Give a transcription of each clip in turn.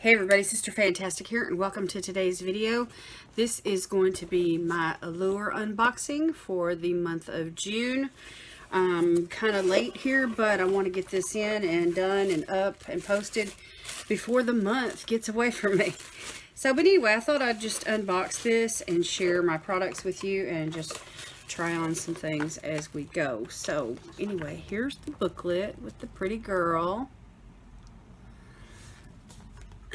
Hey everybody, Sister Fantastic here, and welcome to today's video. This is going to be my Allure unboxing for the month of June. I'm kind of late here, but I want to get this in and done and up and posted before the month gets away from me. So, but anyway, I thought I'd just unbox this and share my products with you and just try on some things as we go. So, anyway, here's the booklet with the pretty girl.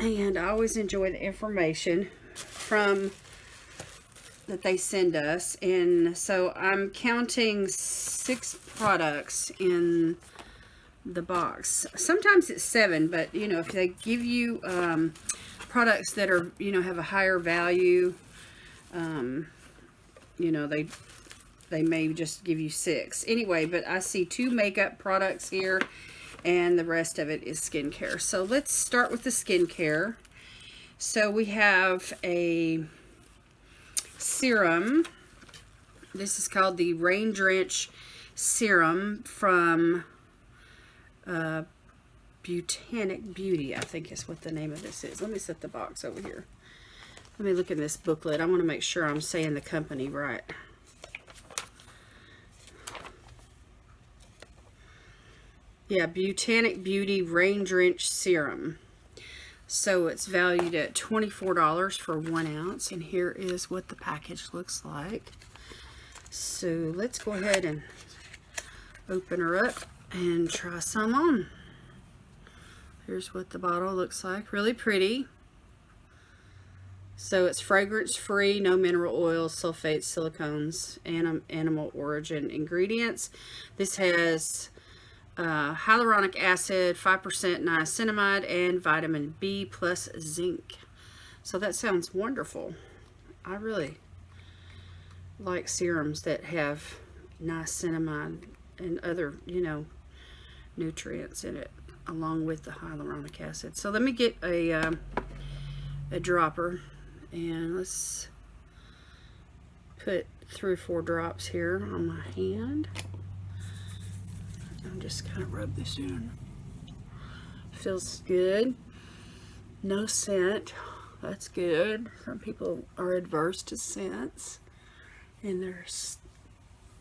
And I always enjoy the information from that they send us. And so I'm counting 6 products in the box. Sometimes it's 7, but you know, if they give you products that are, you know, have a higher value, you know, they may just give you 6. Anyway, but I see 2 makeup products here, and the rest of it is skincare. So let's start with the skincare. So we have a serum. This is called the Raindrench Serum from Beautaniq Beauty, I think is what the name of this is. Let me set the box over here. Let me look in this booklet. I want to make sure I'm saying the company right. Yeah, Beautaniq Beauty Raindrench Serum. So it's valued at $24 for 1 ounce. And here is what the package looks like. So let's go ahead and open her up and try some on. Here's what the bottle looks like. Really pretty. So it's fragrance free, no mineral oils, sulfates, silicones, animal origin ingredients. This has hyaluronic acid, 5% niacinamide, and vitamin B plus zinc. So that sounds wonderful. I really like serums that have niacinamide and other, you know, nutrients in it, along with the hyaluronic acid. So let me get a dropper, and let's put 3 or 4 drops here on my hand. I'm just kind of rub this in. Feels good. No scent. That's good. Some people are adverse to scents in their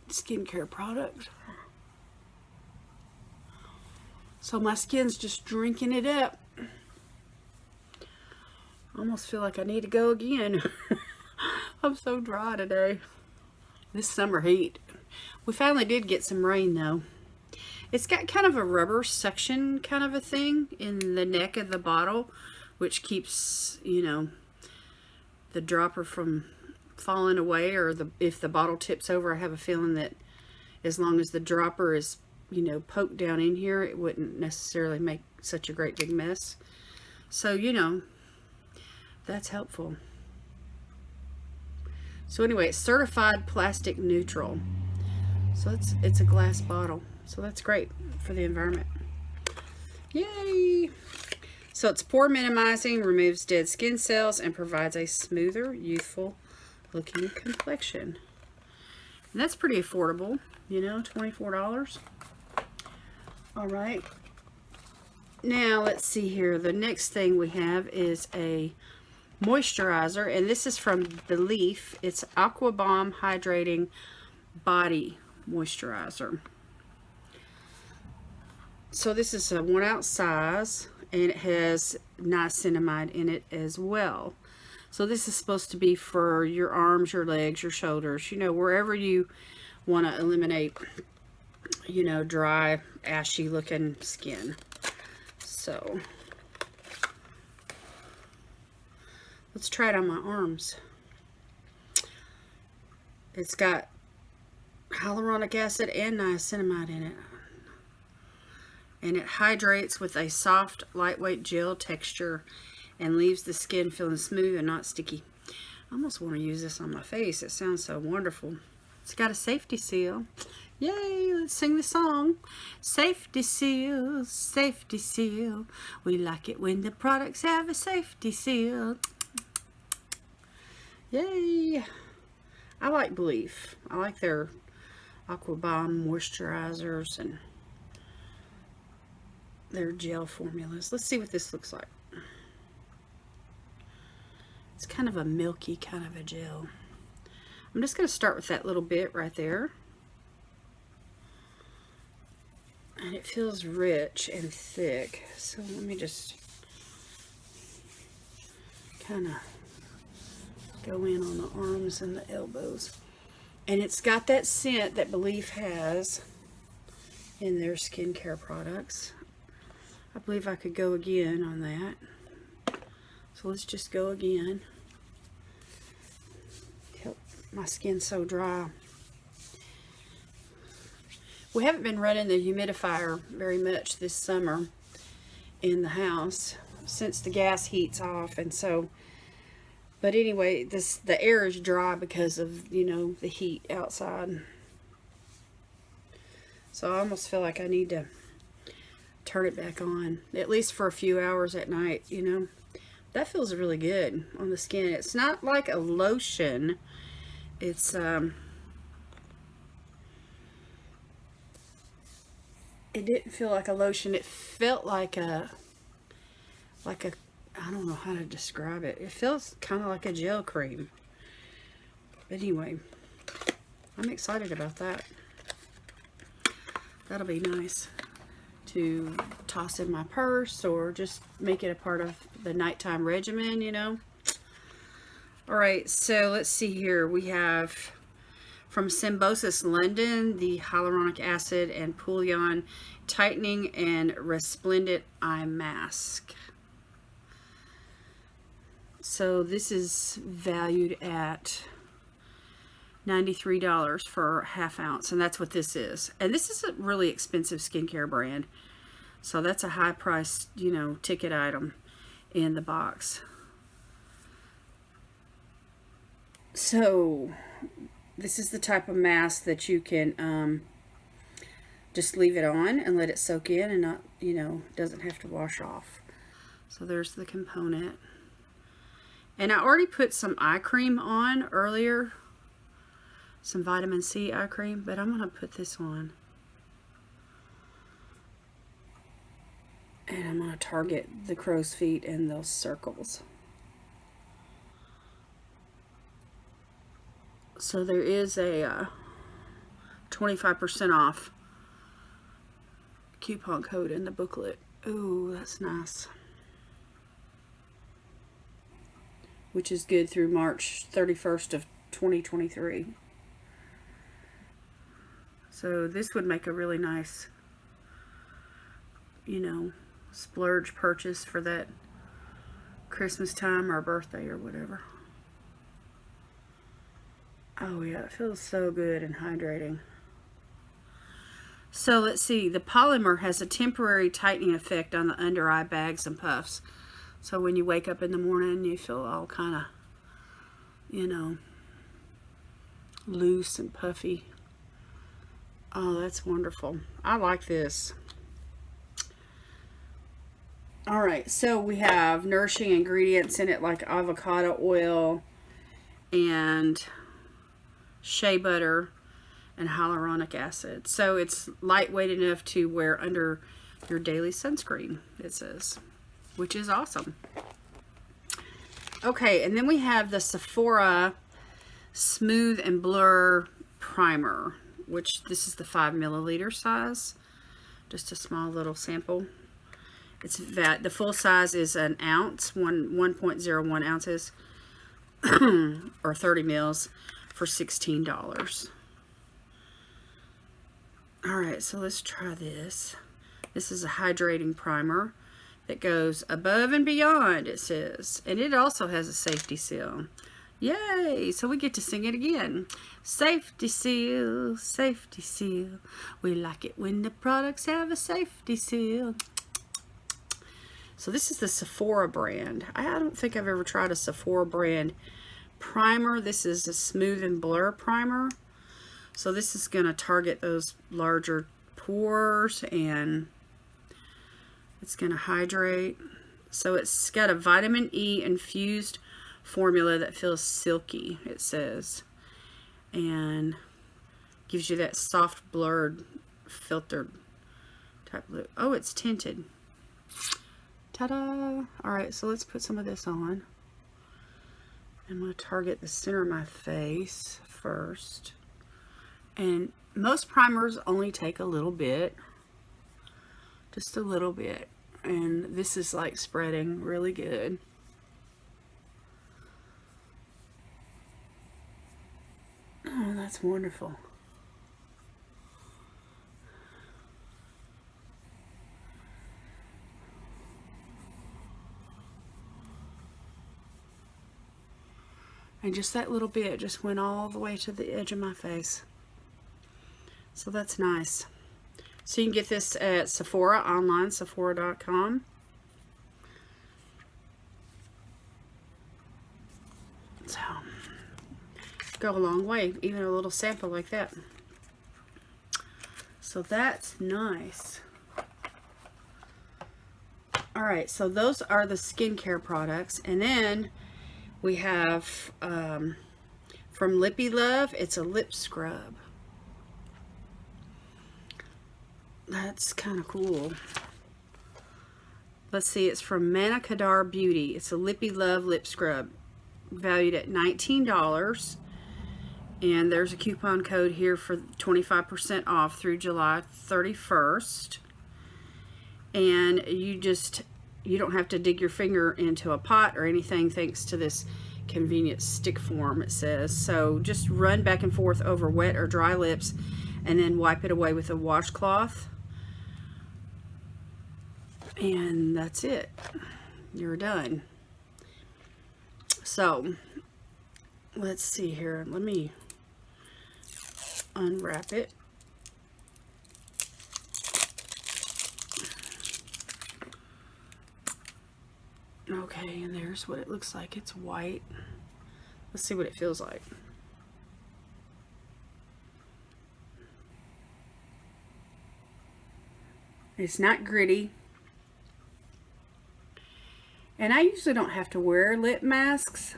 skincare products. So my skin's just drinking it up. I almost feel like I need to go again. I'm so dry today. This summer heat. We finally did get some rain though. It's got kind of a rubber suction kind of a thing in the neck of the bottle, which keeps, you know, the dropper from falling away, or if the bottle tips over, I have a feeling that as long as the dropper is, you know, poked down in here, it wouldn't necessarily make such a great big mess. So, you know, that's helpful. So anyway, it's certified plastic neutral. So it's a glass bottle. So that's great for the environment. Yay! So it's pore minimizing, removes dead skin cells, and provides a smoother, youthful looking complexion. And that's pretty affordable, you know, $24. All right. Now let's see here. The next thing we have is a moisturizer, and this is from Belif. It's Aqua Bomb Hydrating Body Moisturizer. So this is a 1 ounce size, and it has niacinamide in it as well. So this is supposed to be for your arms, your legs, your shoulders, you know, wherever you want to eliminate, you know, dry, ashy looking skin. So let's try it on my arms. It's got hyaluronic acid and niacinamide in it. And it hydrates with a soft, lightweight gel texture and leaves the skin feeling smooth and not sticky. I almost want to use this on my face. It sounds so wonderful. It's got a safety seal. Yay, let's sing the song. Safety seal, safety seal. We like it when the products have a safety seal. Yay. I like Belif. I like their Aqua Bomb moisturizers and their gel formulas. Let's see what this looks like. It's kind of a milky kind of a gel. I'm just going to start with that little bit right there. And it feels rich and thick. So let me just kind of go in on the arms and the elbows. And it's got that scent that Belif has in their skincare products. I believe I could go again on that. So let's just go again. My skin's so dry. We haven't been running the humidifier very much this summer in the house since the gas heat's off, and so, but anyway, the air is dry because of, you know, the heat outside. So I almost feel like I need to turn it back on, at least for a few hours at night, you know. That feels really good on the skin. It's not like a lotion. It's it didn't feel like a lotion. It felt like a I don't know how to describe it. It feels kind of like a gel cream. But anyway, I'm excited about that. That'll be nice to toss in my purse or just make it a part of the nighttime regimen, you know. All right, so let's see here. We have from Symbiosis London, the hyaluronic acid and Pouillon tightening and resplendent eye mask. So this is valued at $93 for ½ ounce, and that's what this is. And this is a really expensive skincare brand, so that's a high priced, you know, ticket item in the box. So this is the type of mask that you can just leave it on and let it soak in and not, you know, doesn't have to wash off. So there's the component. And I already put some eye cream on earlier, some vitamin C eye cream, but I'm going to put this on. And I'm going to target the crow's feet and those circles. So there is a 25% off coupon code in the booklet. Ooh, that's nice. Which is good through March 31st of 2023. So this would make a really nice, you know, splurge purchase for that Christmas time or birthday or whatever. Oh yeah, it feels so good and hydrating. So let's see, the polymer has a temporary tightening effect on the under eye bags and puffs. So when you wake up in the morning, you feel all kind of, you know, loose and puffy. Oh, that's wonderful. I like this. All right, so we have nourishing ingredients in it like avocado oil and shea butter and hyaluronic acid. So it's lightweight enough to wear under your daily sunscreen, it says, which is awesome. Okay, and then we have the Sephora Smooth and Blur Primer, which this is the 5 milliliter size. Just a small little sample. It's that the full size is an ounce, 1.01 ounces, or 30 mils for $16. All right, so let's try this. This is a hydrating primer that goes above and beyond, it says, and it also has a safety seal. Yay! So we get to sing it again. Safety seal, safety seal. We like it when the products have a safety seal. So this is the Sephora brand. I don't think I've ever tried a Sephora brand primer. This is a Smooth and Blur primer. So this is going to target those larger pores and it's going to hydrate. So it's got a vitamin E infused formula that feels silky, it says, and gives you that soft blurred filtered type look. Oh, it's tinted. Ta-da! All right, so let's put some of this on. I'm going to target the center of my face first. And most primers only take a little bit. Just a little bit. And this is like spreading really good. Oh, that's wonderful. And just that little bit just went all the way to the edge of my face. So that's nice. So you can get this at Sephora online, Sephora.com. So, go a long way, even a little sample like that. So that's nice. Alright, so those are the skincare products. And then we have from Lippie Love, it's a lip scrub. That's kind of cool. Let's see, it's from Manna Kadar Beauty. It's a Lippie Love lip scrub, valued at $19. And there's a coupon code here for 25% off through July 31st. And you don't have to dig your finger into a pot or anything thanks to this convenient stick form, it says. So just run back and forth over wet or dry lips and then wipe it away with a washcloth. And that's it. You're done. So let's see here. Let me unwrap it. Okay, and there's what it looks like. It's white. Let's see what it feels like. It's not gritty. And I usually don't have to wear lip masks.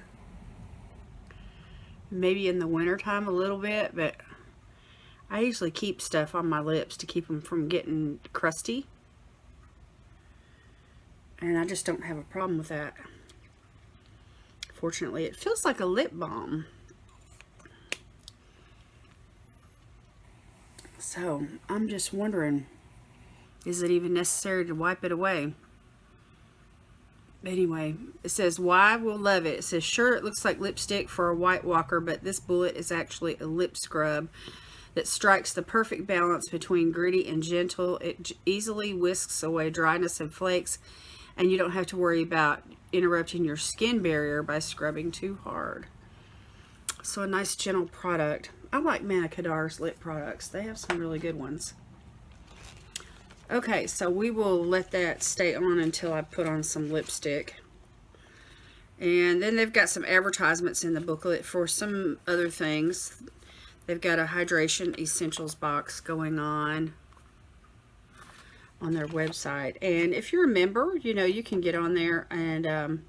Maybe in the wintertime a little bit, but I usually keep stuff on my lips to keep them from getting crusty. And I just don't have a problem with that. Fortunately, it feels like a lip balm. So, I'm just wondering, is it even necessary to wipe it away? Anyway, it says, why we'll love it. It says, sure, it looks like lipstick for a white walker, but this bullet is actually a lip scrub that strikes the perfect balance between gritty and gentle. It easily whisks away dryness and flakes, and you don't have to worry about interrupting your skin barrier by scrubbing too hard. So a nice gentle product. I like Manna Kadar's lip products. They have some really good ones. Okay, so we will let that stay on until I put on some lipstick. And then they've got some advertisements in the booklet for some other things. They've got a hydration essentials box going on their website. And if you're a member, you know, you can get on there and,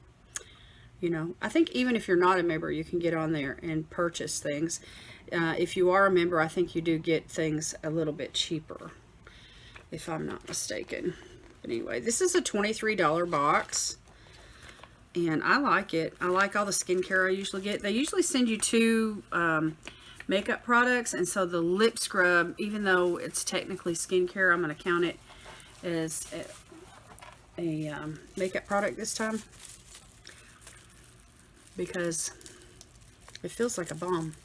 you know, I think even if you're not a member, you can get on there and purchase things. If you are a member, I think you do get things a little bit cheaper, if I'm not mistaken. But anyway, this is a $23 box. And I like it. I like all the skincare I usually get. They usually send you 2 makeup products. And so the lip scrub, even though it's technically skincare, I'm going to count it as a makeup product this time. Because it feels like a balm.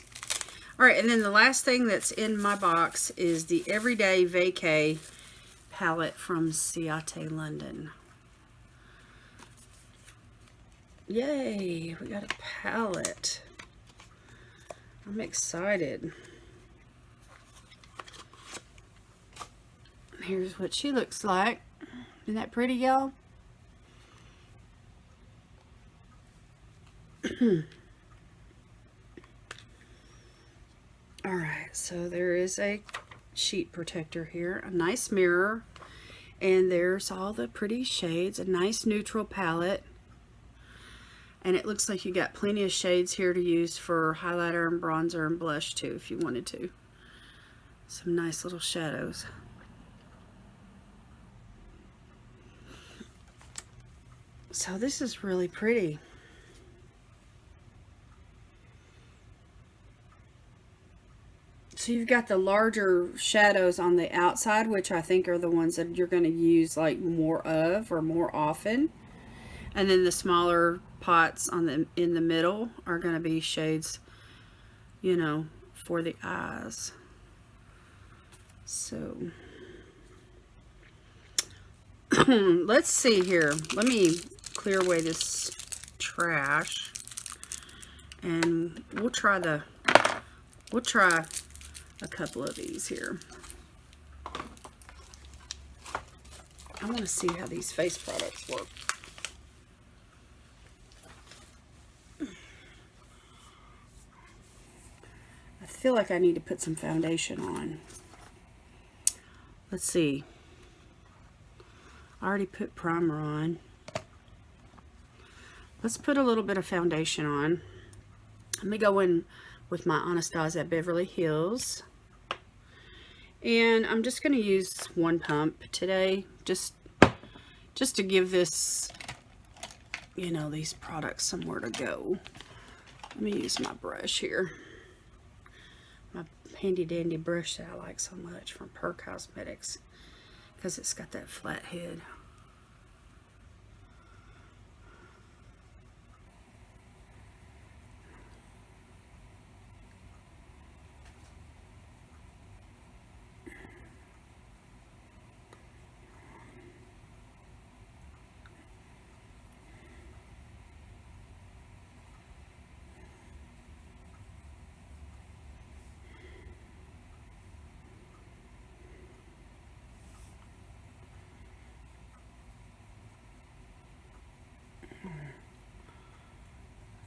Alright, and then the last thing that's in my box is the Everyday Vacay palette from Ciate, London. Yay, we got a palette. I'm excited. Here's what she looks like. Isn't that pretty, y'all? Alright, so there is a sheet protector here, a nice mirror, and there's all the pretty shades, a nice neutral palette. And it looks like you got plenty of shades here to use for highlighter and bronzer and blush too, if you wanted to. Some nice little shadows. So this is really pretty. So you've got the larger shadows on the outside, which I think are the ones that you're going to use like more of or more often. And then the smaller pots on the in the middle are going to be shades, you know, for the eyes. So let's see here. Let me clear away this trash, and we'll try a couple of these here. I want to see how these face products work. I feel like I need to put some foundation on. Let's see. I already put primer on. Let's put a little bit of foundation on. Let me go in with my Anastasia Beverly Hills. And I'm just going to use one pump today. Just to give this, you know, these products somewhere to go. Let me use my brush here. My handy dandy brush that I like so much from Per Cosmetics, because it's got that flat head.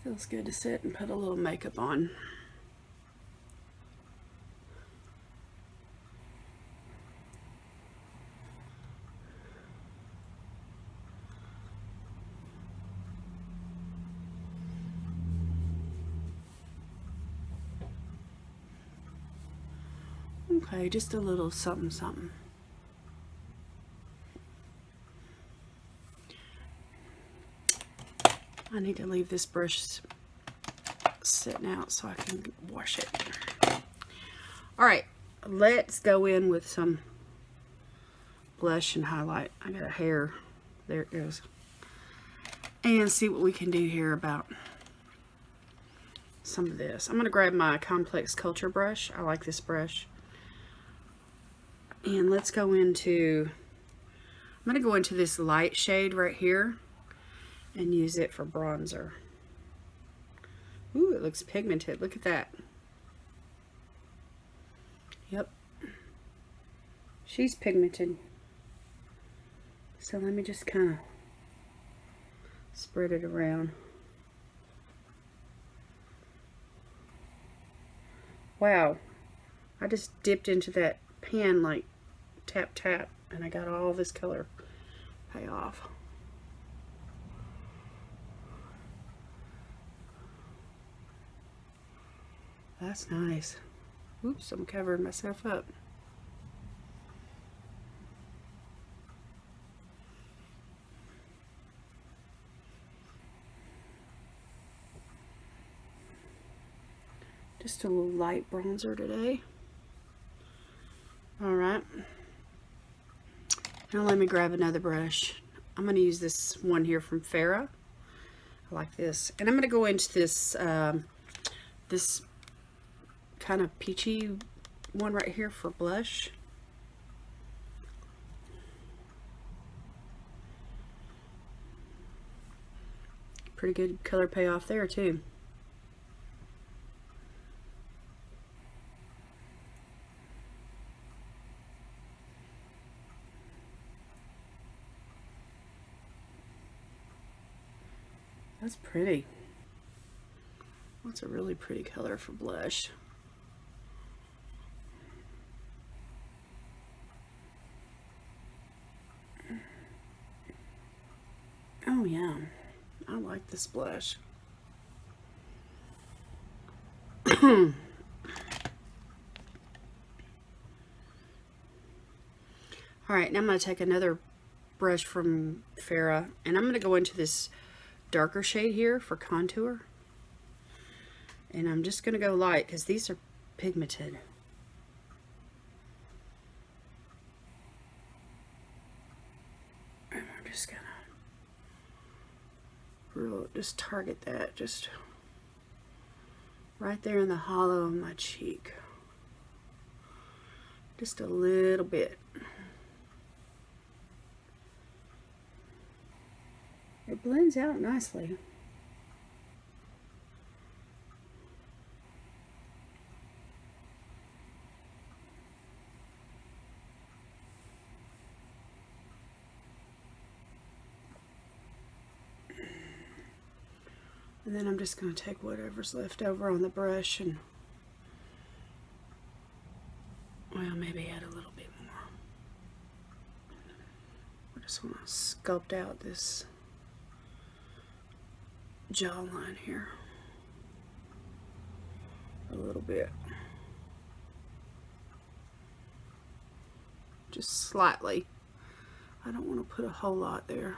Feels good to sit and put a little makeup on. Okay, just a little something something. I need to leave this brush sitting out so I can wash it. Alright, let's go in with some blush and highlight. I got a hair. There it goes. And see what we can do here about some of this. I'm going to grab my Complex Culture brush. I like this brush. And let's go into, I'm going to go into this light shade right here and use it for bronzer. Ooh, it looks pigmented. Look at that. Yep. She's pigmented. So let me just kind of spread it around. Wow. I just dipped into that pan like tap tap and I got all this color pay off. That's nice. Oops, I'm covering myself up. Just a little light bronzer today. Alright. Now let me grab another brush. I'm going to use this one here from Farrah. I like this. And I'm going to go into this this kind of peachy one right here for blush. Pretty good color payoff there too. That's pretty. That's a really pretty color for blush. Oh yeah, I like this blush. Alright, now I'm going to take another brush from Farrah and I'm going to go into this darker shade here for contour. And I'm just going to go light because these are pigmented. just gonna just target that just right there in the hollow of my cheek. Just a little bit. It blends out nicely. And then I'm just going to take whatever's left over on the brush and, well, maybe add a little bit more. I just want to sculpt out this jawline here a little bit. Just slightly. I don't want to put a whole lot there.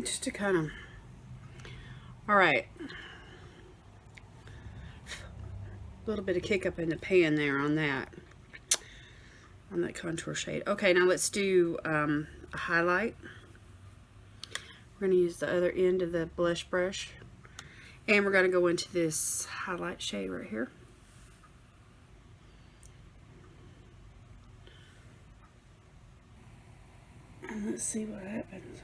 Just to kind of, all right, a little bit of kick up in the pan there on that contour shade. Okay, now let's do a highlight. We're going to use the other end of the blush brush, and we're going to go into this highlight shade right here. And let's see what happens.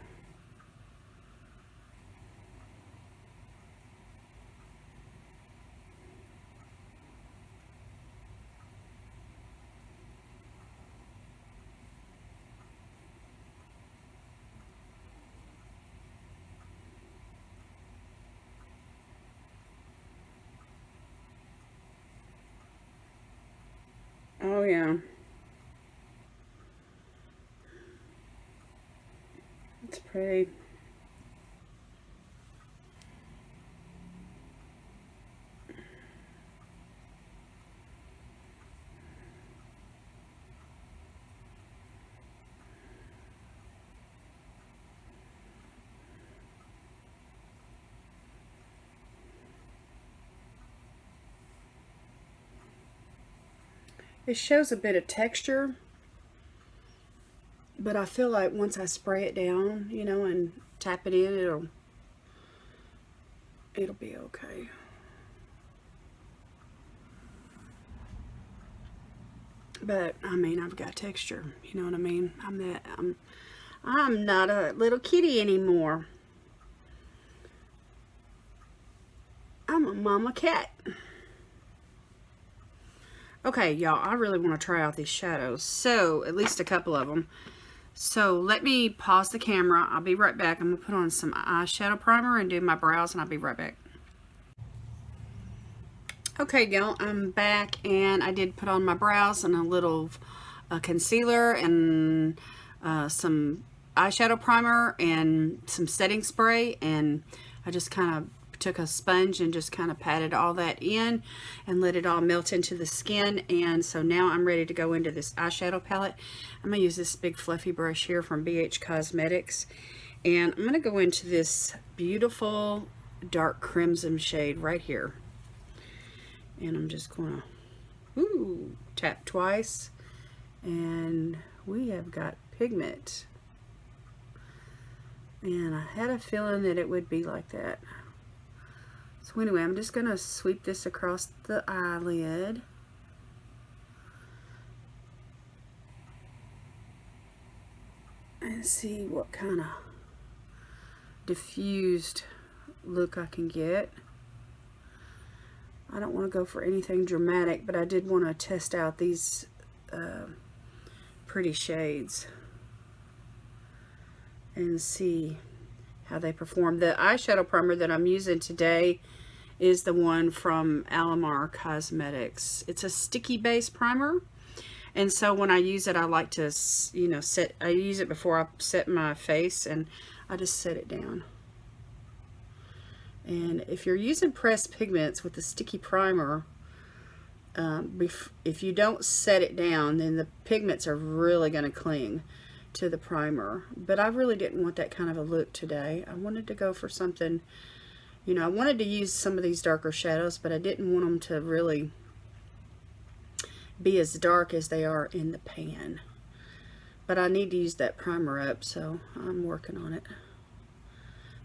Oh yeah. It's pretty. It shows a bit of texture, but I feel like once I spray it down, you know, and tap it in, it'll be okay. But I mean, I've got texture, you know what I mean? I'm not a little kitty anymore. I'm a mama cat. Okay, y'all, I really want to try out these shadows. So, at least a couple of them. So, let me pause the camera. I'll be right back. I'm going to put on some eyeshadow primer and do my brows, and I'll be right back. Okay, y'all, I'm back, and I did put on my brows and a little concealer and some eyeshadow primer and some setting spray, and I just kind of took a sponge and just kind of patted all that in and let it all melt into the skin. And so now I'm ready to go into this eyeshadow palette. I'm going to use this big fluffy brush here from BH Cosmetics, and I'm going to go into this beautiful dark crimson shade right here, and I'm just going to tap twice, and we have got pigment, and I had a feeling that it would be like that. So anyway, I'm just going to sweep this across the eyelid. And see what kind of diffused look I can get. I don't want to go for anything dramatic, but I did want to test out these pretty shades and see how they perform. The eyeshadow primer that I'm using today is the one from Allure Cosmetics. It's a sticky base primer, and so when I use it, I like to, you know, I use it before I set my face, and I just set it down. And if you're using pressed pigments with the sticky primer, if you don't set it down, then the pigments are really going to cling to the primer. But I really didn't want that kind of a look today. I wanted to go for something, you know, I wanted to use some of these darker shadows, but I didn't want them to really be as dark as they are in the pan. But I need to use that primer up, so I'm working on it.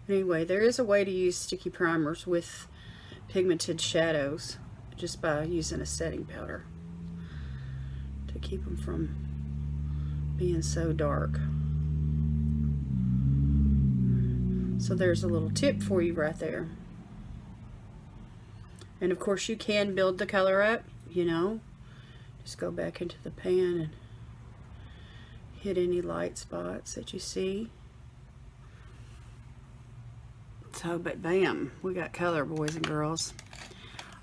Anyway, there is a way to use sticky primers with pigmented shadows just by using a setting powder to keep them from being so dark. So there's a little tip for you right there. And of course you can build the color up, you know. Just go back into the pan and hit any light spots that you see. So, but bam, we got color, boys and girls.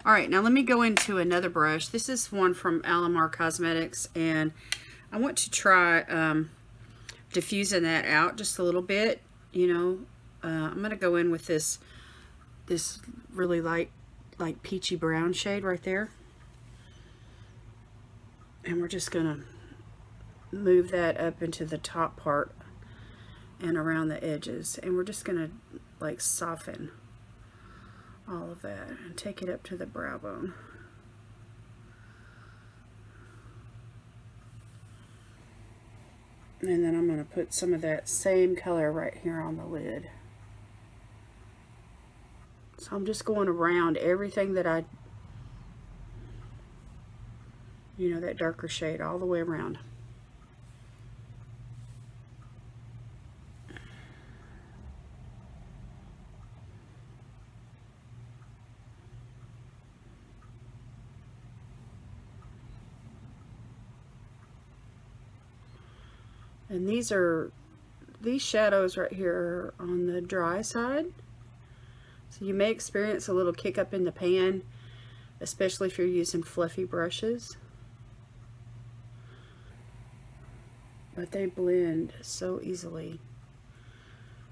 All right, now let me go into another brush. This is one from Allure Cosmetics, and I want to try diffusing that out just a little bit. You know, I'm gonna go in with this really light, like peachy brown shade right there, and we're just gonna move that up into the top part and around the edges, and we're just gonna like soften all of that and take it up to the brow bone. And then I'm going to put some of that same color right here on the lid. So I'm just going around everything that you know, that darker shade all the way around. And these shadows right here are on the dry side. So you may experience a little kick up in the pan, especially if you're using fluffy brushes. But they blend so easily.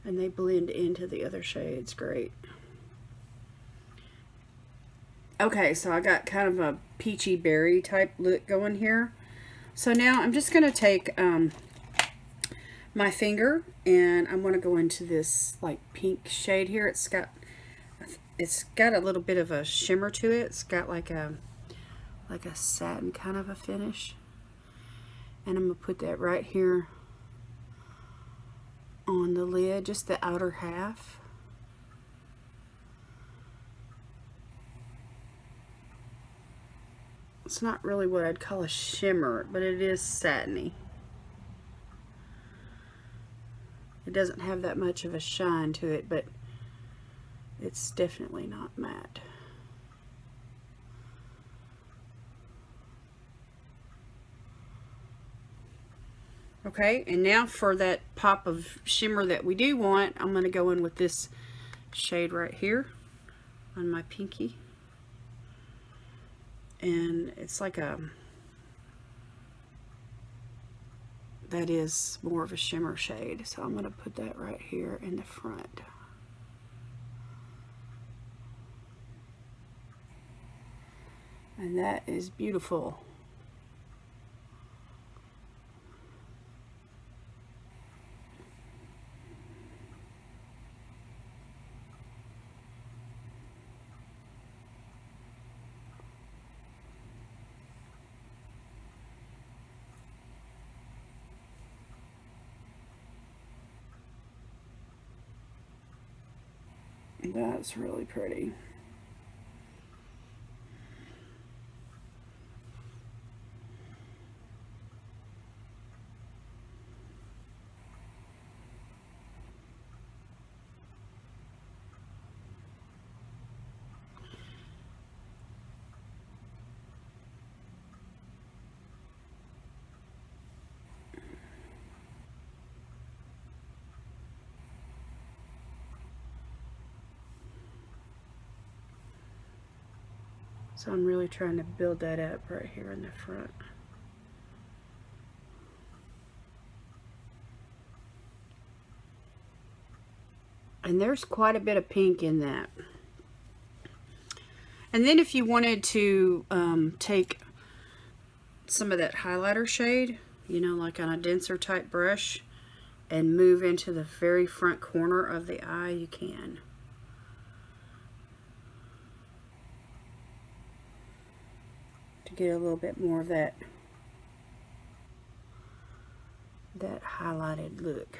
And they blend into the other shades great. Okay, so I got kind of a peachy berry type look going here. So now I'm just going to take my finger, and I'm going to go into this like pink shade here. It's got a little bit of a shimmer to it. It's got like a satin kind of a finish, and I'm going to put that right here on the lid, just the outer half. It's not really what I'd call a shimmer, but it is satiny. It doesn't have that much of a shine to it, but it's definitely not matte. Okay, and now for that pop of shimmer that we do want, I'm going to go in with this shade right here on my pinky. And it's like that is more of a shimmer shade, so I'm going to put that right here in the front. And that is beautiful. That's really pretty. So I'm really trying to build that up right here in the front. And there's quite a bit of pink in that. And then if you wanted to take some of that highlighter shade, you know, like on a denser type brush, and move into the very front corner of the eye, you can. To get a little bit more of that highlighted look.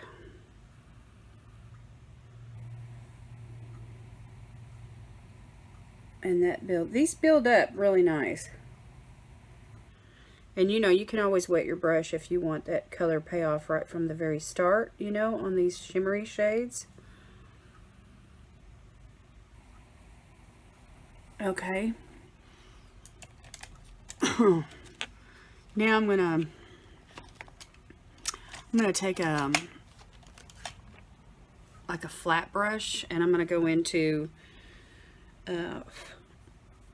And these build up really nice. And you know, you can always wet your brush if you want that color payoff right from the very start, you know, on these shimmery shades. Okay. Now I'm gonna take like a flat brush, and I'm gonna go into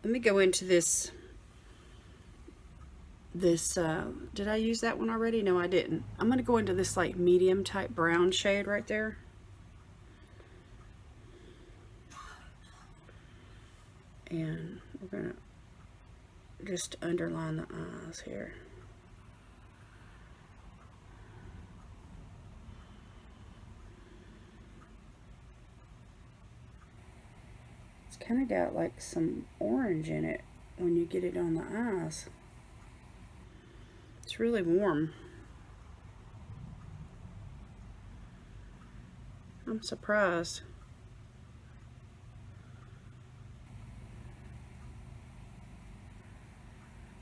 let me go into this did I use that one already? No, I didn't. I'm gonna go into this like medium type brown shade right there. And we're gonna just underline the eyes here. It's kind of got like some orange in it when you get it on the eyes. It's really warm. I'm surprised.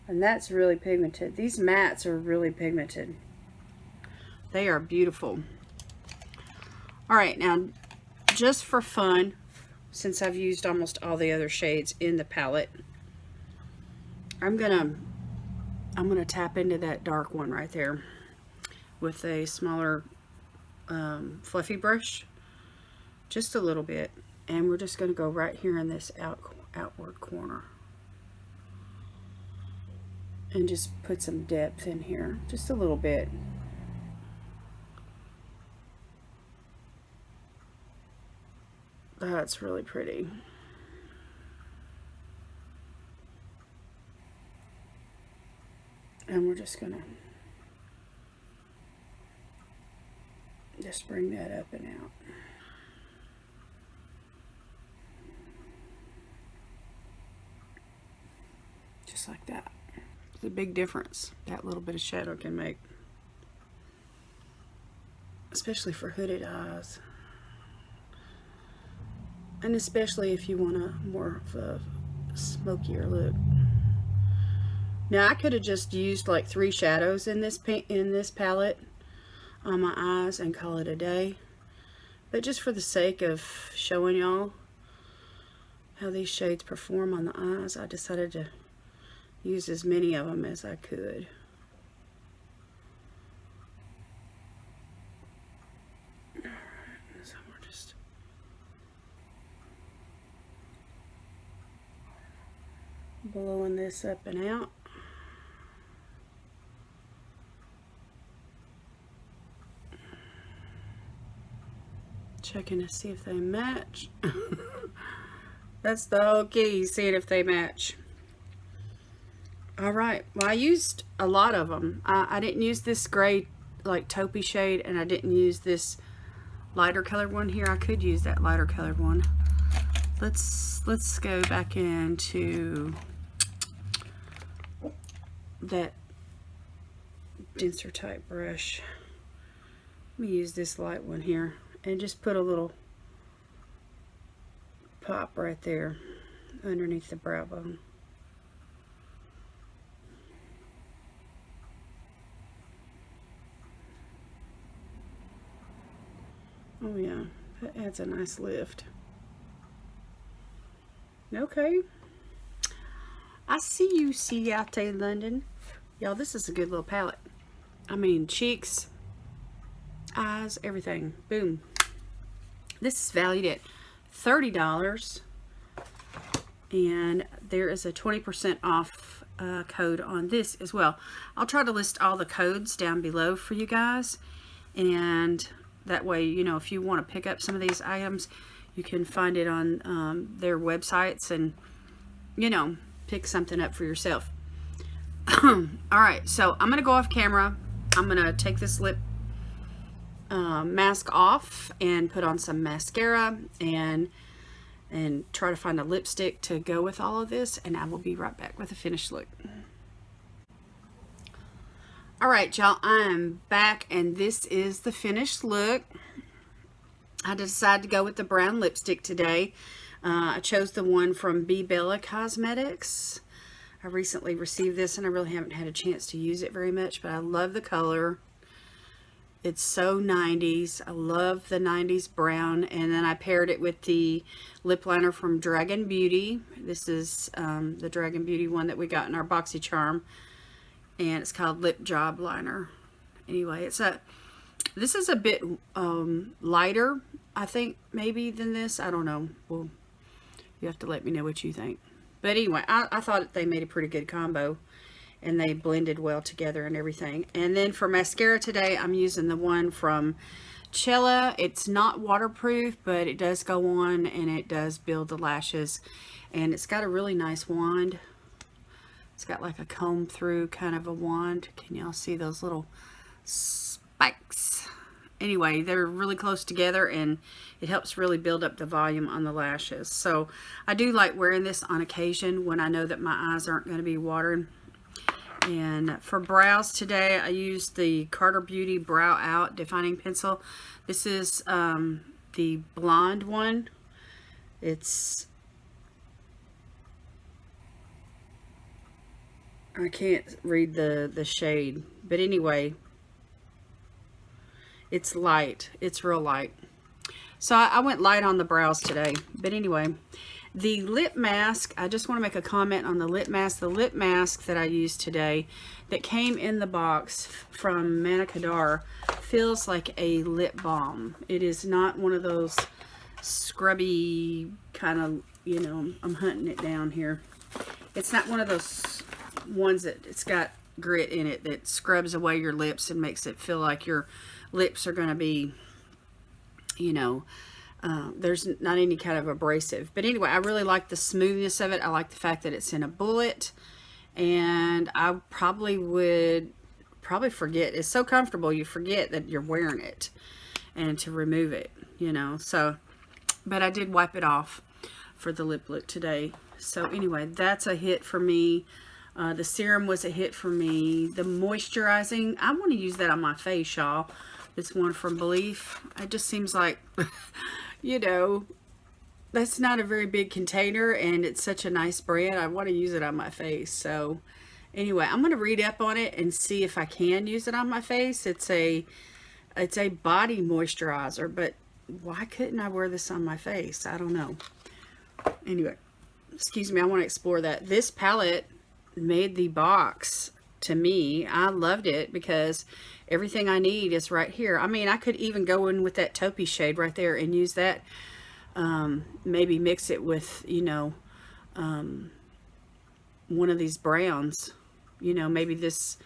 And that's really pigmented. These mattes are really pigmented. They are beautiful. All right, now just for fun, since I've used almost all the other shades in the palette, I'm gonna tap into that dark one right there with a smaller fluffy brush, just a little bit, and we're just gonna go right here in this outward corner and just put some depth in here, just a little bit. That's really pretty. And we're just gonna just bring that up and out. Just like that. It's a big difference that little bit of shadow can make, especially for hooded eyes, and especially if you want a more of a smokier look. Now I could have just used like 3 shadows in this palette on my eyes and call it a day, but just for the sake of showing y'all how these shades perform on the eyes, I decided to use as many of them as I could. Alright, so we're just blowing this up and out. Checking to see if they match. That's the whole key, seeing if they match. All right, well, I used a lot of them. I didn't use this gray like taupey shade, and I didn't use this lighter colored one here. I could use that lighter colored one. Let's go back into that denser type brush. Let me use this light one here and just put a little pop right there underneath the brow bone. Oh yeah, that adds a nice lift. Okay. I see you, Ciate, London. Y'all, this is a good little palette. I mean, cheeks, eyes, everything. Boom. This is valued at $30. And there is a 20% off code on this as well. I'll try to list all the codes down below for you guys. And that way, you know, if you want to pick up some of these items, you can find it on their websites, and you know, pick something up for yourself. All right, so I'm gonna go off camera. I'm gonna take this lip mask off and put on some mascara and try to find a lipstick to go with all of this, and I will be right back with a finished look. All right, y'all, I'm back, and this is the finished look. I decided to go with the brown lipstick today. I chose the one from Bella Cosmetics. I recently received this, and I really haven't had a chance to use it very much, but I love the color. It's so 90s. I love the 90s brown. And then I paired it with the lip liner from Dragon Beauty. This is the Dragon Beauty one that we got in our BoxyCharm. And it's called Lip Job Liner. Anyway, this is a bit lighter, I think, maybe, than this. I don't know. Well, you have to let me know what you think. But anyway, I thought they made a pretty good combo. And they blended well together and everything. And then for mascara today, I'm using the one from Cella. It's not waterproof, but it does go on and it does build the lashes. And it's got a really nice wand. It's got like a comb through kind of a wand. Can y'all see those little spikes? Anyway, they're really close together and it helps really build up the volume on the lashes. So I do like wearing this on occasion when I know that my eyes aren't going to be watering. And for brows today, I used the Carter Beauty Brow Out Defining Pencil. This is the blonde one. It's, I can't read the shade, but anyway, it's light. It's real light. So I went light on the brows today, but anyway. The lip mask, I just want to make a comment on the lip mask. The lip mask that I used today that came in the box from Manna Kadar feels like a lip balm. It is not one of those scrubby kind of, you know, I'm hunting it down here. It's not one of those ones that it's got grit in it that scrubs away your lips and makes it feel like your lips are going to be, you know, there's not any kind of abrasive. But anyway, I really like the smoothness of it. I like the fact that it's in a bullet. And I would forget. It's so comfortable, you forget that you're wearing it. And to remove it, you know. So, but I did wipe it off for the lip look today. So anyway, that's a hit for me. The serum was a hit for me. The moisturizing, I want to use that on my face, y'all. This one from Belif. It just seems like... you know, that's not a very big container and it's such a nice brand. I want to use it on my face. So anyway, I'm going to read up on it and see if I can use it on my face. It's a body moisturizer, but why couldn't I wear this on my face? I don't know. Anyway, excuse me, I want to explore that. This palette made the box to me. I loved it because everything I need is right here. I mean, I could even go in with that taupey shade right there and use that. Maybe mix it with, you know, one of these browns. You know, maybe this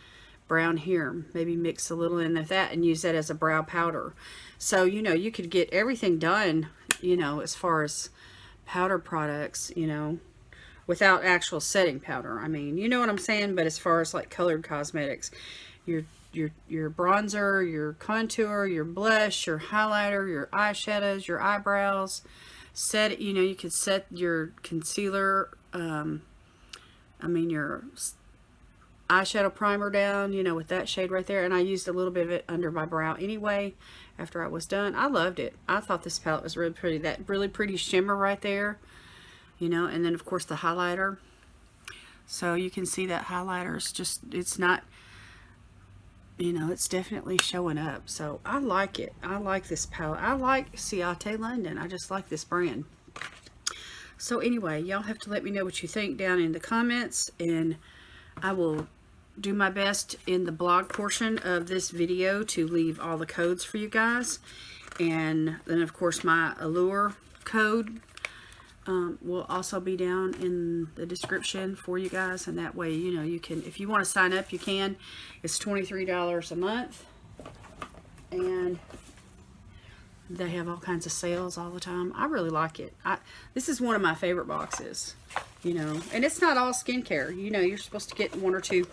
brown here. Maybe mix a little in of that and use that as a brow powder. So, you know, you could get everything done, you know, as far as powder products, you know, without actual setting powder. I mean, you know what I'm saying? But as far as like colored cosmetics, your bronzer, your contour, your blush, your highlighter, your eyeshadows, your eyebrows, set it, you know, you could set your concealer, I mean your eyeshadow primer down, you know, with that shade right there. And I used a little bit of it under my brow anyway after I was done. I loved it. I thought this palette was really pretty. That really pretty shimmer right there. You know, and then of course the highlighter. So you can see that highlighter is just, it's not, you know, it's definitely showing up. So I like it. I like this palette. I like Ciate London. I just like this brand. So anyway, y'all have to let me know what you think down in the comments, and I will do my best in the blog portion of this video to leave all the codes for you guys. And then of course my Allure code will also be down in the description for you guys, and that way, you know, you can, if you want to sign up, you can. It's $23 a month, and They have all kinds of sales all the time. I really like it. This is one of my favorite boxes, you know. And it's not all skincare. You know, you're supposed to get 1 or 2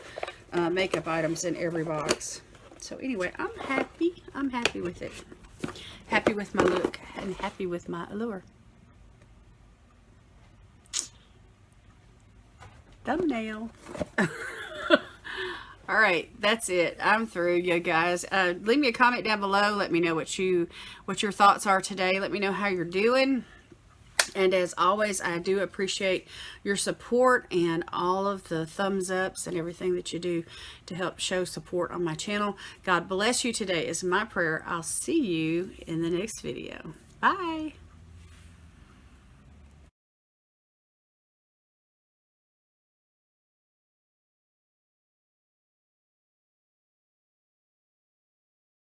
makeup items in every box. So anyway, I'm happy. I'm happy with it. Happy with my look and happy with my Allure. Thumbnail. All right, that's it. I'm through, you guys. Leave me a comment down below. Let me know what your thoughts are today. Let me know how you're doing. And as always, I do appreciate your support and all of the thumbs ups and everything that you do to help show support on my channel. God bless you today is my prayer. I'll see you in the next video. Bye.